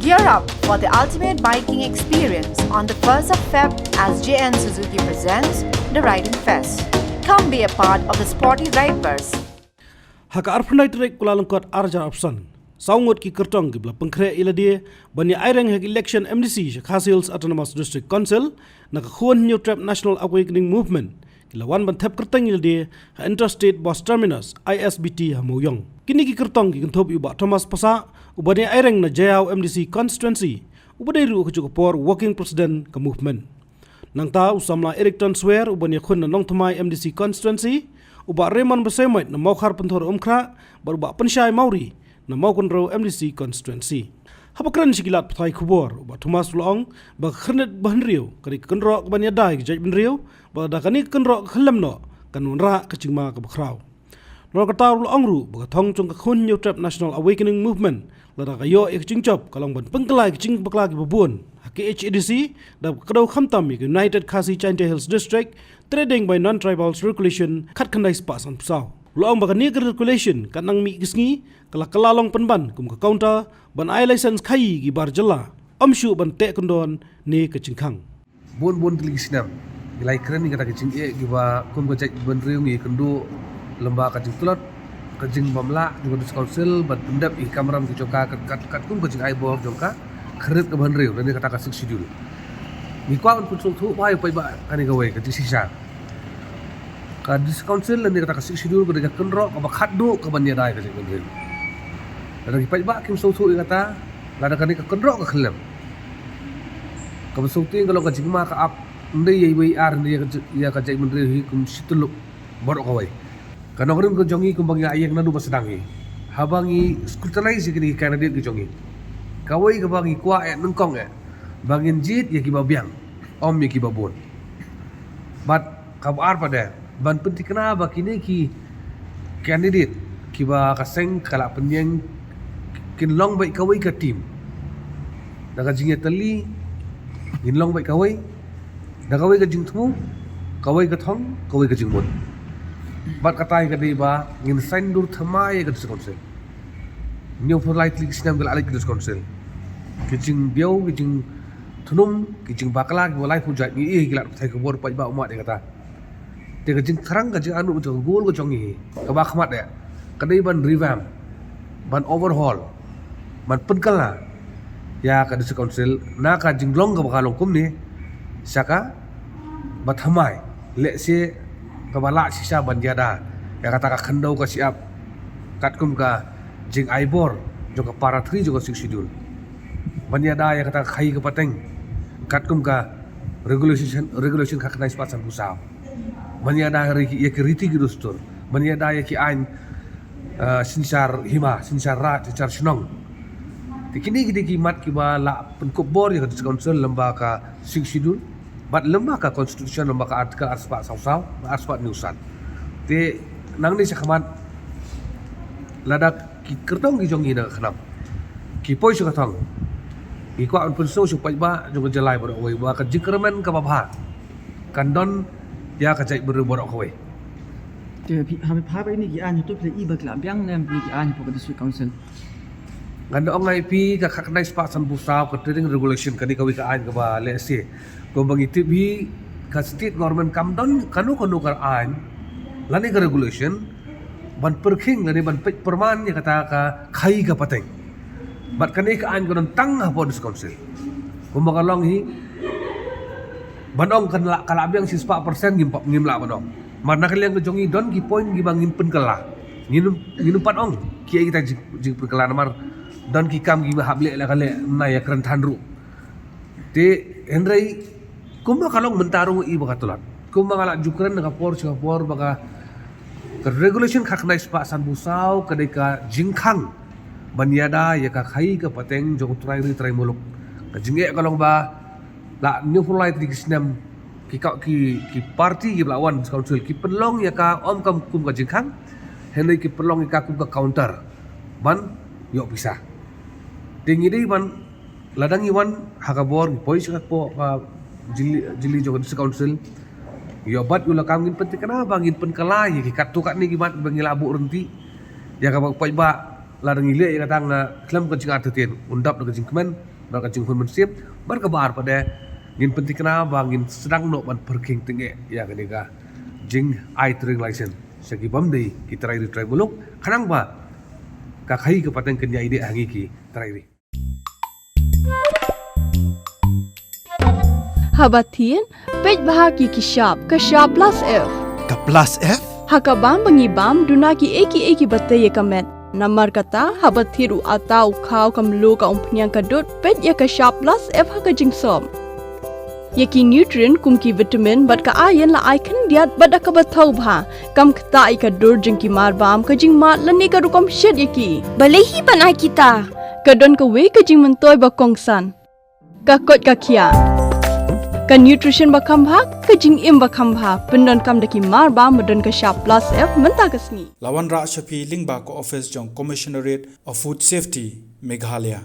Gear up for the ultimate biking experience on the 1st of Feb as JN Suzuki presents the Riding Fest. Come be a part of the sporty rideverse. Haka arpnai trek Kuala Lumpur arjar option. Saungot ki kertong ki bla pengkre iladie bani aireng hek election MDC Sheikh Hasils Autonomous District Council na kahuan New Trap National Awakening Movement kilawan ban thep kertang iladie ha Interstate Bus Terminus ISBT ha Moyong. Kini ki kertong ki kenthop iba Thomas Pasa ubani aireng na Jayau MDC constituency ubani ru kujukupor working president ka movement. Nang ta usamla Eric Tonswear ubani khun na nongthamai MDC constituency uba Raymond Besemait na maukhar penthor umkra baruba pensyai Mauri na maukunro MDC constituency. Hapakran sikilat patai kubor uba Thomas Loong ba khrenet bahnriu kari kenro banya dai jaj benriu ba da kani kenro khalemno kanunra kachingma ka bakrau. Lo kata Loong ru ba thong chung ka khun New Trap National Awakening Movement la da kayo ek chingchop kalong ban pengkelai ching bakla ki babun. KHADC da kadau khamtam United Khasi Chainte Hills District trading by non-tribal circulation khat khandai spa san psau. Loong ba kani circulation kanang mi gisngi kala kalalong penban kum ka counter ban ai license khai gi bar jala amshu ban te kondon ne ka chingkhang bon tili sinam gilai keren ni kata kecing e giba kum ka cek ben riung ni kendo lemba ka cing tulot ka jing bamla di Berdus Council ban pendap i kamram ki joka kat kum ka cing ai bor joka khret ka ban riung dan kata ka sik schedule ni kwa pun sung thu bai pai ba kani ka wei ka ti sisa ka Berdus Council dan kata ka sik schedule ka ka kenro ka ba khaddu ka ban ya dai ka cing ban riung dan ki pai ba kim sung thu kata lada kani ka kenro ka khlem ka besukti kalau ka jingma ka ap ndai yei wei ar ndai ya ka jai menteri hi kum situluk borok ka wei kana ngrim ko jongi kum bangi ayek nanu basedangi habangi scrutinize kini candidate ki jongi ka wei ka bangi kwa nengkong bangin jit ya ki babiang om ya ki babon bat ka ar pada ban penti kena ba kini ki candidate ki ba kaseng kala penyeng kin long bai ka wei ka team daga jingya tali in long bai kawai da kawai ka jing thu kawai ka thong kawai ka jing mon bat katai ka dei ba ngin sign dur thamai ka council new for lightly sinam gal alik council ki jing biau ki jing thunum ki jing bakla ki walai pujat ni e gilat thai ka bor pai ba umat de kata te ka jing tharang ka jing anu jong gol ka jongi ka ba khmat ya ka dei ban revamp ban overhaul ban penkala ya ka Berdus Council na ka jinglong ka bakalong kum ni saka bathamai le se ka bala sisa banjada ya kata ka khandau ka siap kat kum ka jing aibor jo ka para 3 jo ka sik schedule banjada ya kata khai ka pateng kat kum ka regulation ka khnai spasan pusau banjada ya ki riti ki dustur banjada ya ki ain sinsar hima sinsar rat sinsar shnong kini kita mat kiba la penkop bor ya Berdus Council lemba ka sing schedule bat lemba ka constitution lemba ka artikel arspa saw arspa nusan te nang ni sakhamat lada ki kertong ki jongi na khnam ki poi su kathong ki kwa pun so su pai ba jong jalai bor oi ba ka jikramen ka babha kandon ya ka jai bor bor oi te hame pha ba ni ki an tu ple i ba klam byang nem ni ki an po Berdus Council nganda ongai pi ka khaknai spa san busau ka trading regulation kani kawi ka ain ka ba le se ko bangi tibi ka state government kam don kanu ka ain lani ka regulation ban perking lani ban perman ya kata ka khai ka pateng bat kani ka ain ko don tang ha Berdus Council ko magalong hi banong kan la kala biang si 4% ngim la banong marna kalian ko jongi don ki point gi bangin penkala nginum panong ki kita jing penkala namar dan kikam gi hable la kale na ya kran thanru te henry kumba kalong mentarung i bakatulat kumba ngala jukran ka por baka ka regulation khaknai spa san busau kadeka jingkhang banyada ya ka khai ka pateng jong trai muluk ka jinge kalong ba la new for light di kisnam ki party gi lawan council ki penlong ya ka om kam kum ka jingkhang henry ki penlong ka kum ka counter ban yo pisah tingi dei ban ladang iwan hakabor poi sikat po jili jo Berdus Council yo bat ula kamgin penti kana bangin pen kalai ki katu kat ni gimat bangi labu renti ya ka pai ba ladang ile yang katang na kelam kencing artian undap na kencing kemen bar kencing hun mensip bar kebar pada ngin penting kena bangin sedang no ban parking tinggi ya kenika jing ai tring license segi bam dei kita rai trai buluk kanang ba ka khai ke pateng kenya ide angi ki trai Habatin pej bahagi ki shop ka shop plus F Ka plus F? hakabam bangibam dunaki eki batay kamet namar kata habathiru atau kau kamlu ka umpnyang kadut pej ya ka shop plus F haka jingsom yaki nutrient kumki vitamin bat ka ayan la icon diat bada ka bathau bha kam khata I ka dur jingki marbam ka jingma lani ka rukom shed yaki balehi banai kita kadon ka we ka jing mentoy ba kongsan ka kot ka kia ka nutrition ba khambha ka jing im ba khambha pendon kam daki marba modon ka sharp plus F menta kasni Lawan Ra Shafi Lingba ko office jong Commissionerate of Food Safety Meghalaya